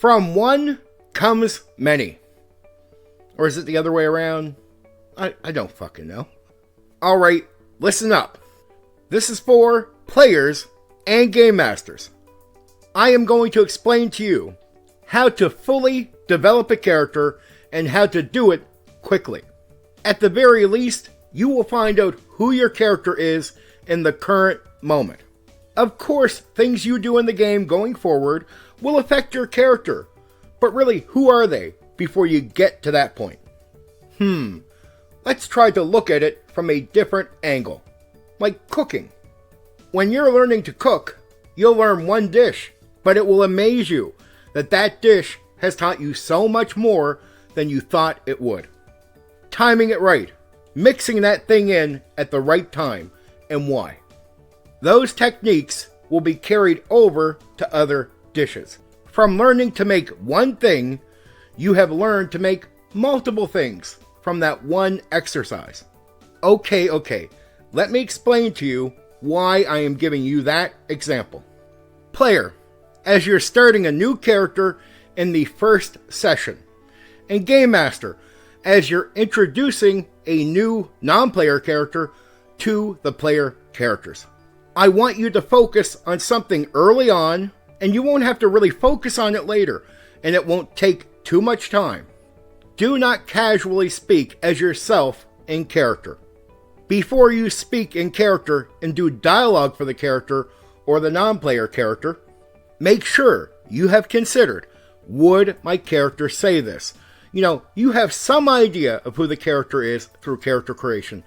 From one comes many. Or is it the other way around? I don't fucking know. Alright, listen up. This is for players and game masters. I am going to explain to you how to fully develop a character and how to do it quickly. At the very least, you will find out who your character is in the current moment. Of course, things you do in the game going forward will affect your character, but really, who are they before you get to that point? Let's try to look at it from a different angle, like cooking. When you're learning to cook, you'll learn one dish, but it will amaze you that that dish has taught you so much more than you thought it would. Timing it right, mixing that thing in at the right time, and why. Those techniques will be carried over to other dishes. From learning to make one thing, you have learned to make multiple things from that one exercise. Okay, let me explain to you why I am giving you that example. Player, as you're starting a new character in the first session. And Game Master, as you're introducing a new non-player character to the player characters. I want you to focus on something early on, and you won't have to really focus on it later, and it won't take too much time. Do not casually speak as yourself in character. Before you speak in character and do dialogue for the character or the non-player character, make sure you have considered, would my character say this? You have some idea of who the character is through character creation.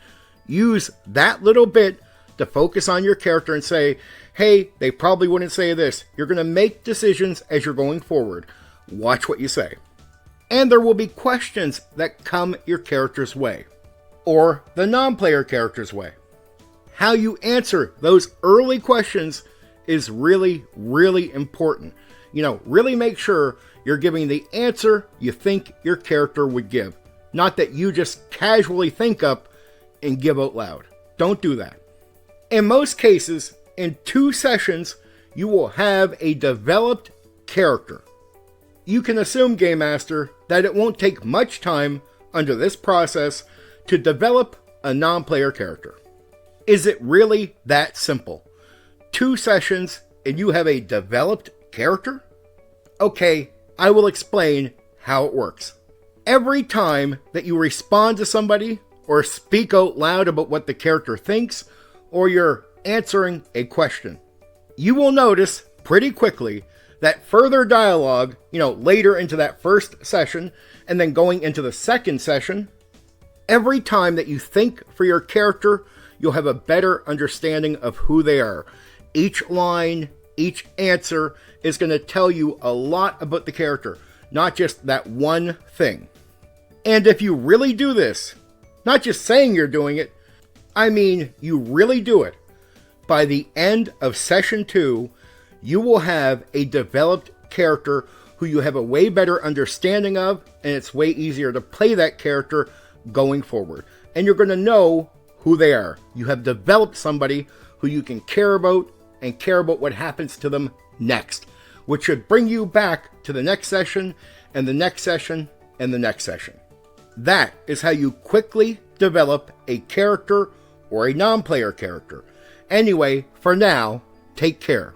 Use that little bit to focus on your character and say, hey, they probably wouldn't say this. You're going to make decisions as you're going forward. Watch what you say. And there will be questions that come your character's way, or the non-player character's way. How you answer those early questions is really, really important. Really make sure you're giving the answer you think your character would give. Not that you just casually think up and give out loud. Don't do that. In most cases, in 2 sessions, you will have a developed character. You can assume, Game Master, that it won't take much time under this process to develop a non-player character. Is it really that simple? 2 sessions and you have a developed character? Okay, I will explain how it works. Every time that you respond to somebody or speak out loud about what the character thinks, or you're answering a question, you will notice pretty quickly that further dialogue, later into that first session and then going into the second session, every time that you think for your character, you'll have a better understanding of who they are. Each line, each answer is going to tell you a lot about the character, not just that one thing. And if you really do this, not just saying you're doing it, I mean you really do it, by the end of session 2, you will have a developed character who you have a way better understanding of, and it's way easier to play that character going forward. And you're going to know who they are. You have developed somebody who you can care about and care about what happens to them next, which should bring you back to the next session and the next session and the next session. That is how you quickly develop a character or a non-player character. Anyway, for now, take care.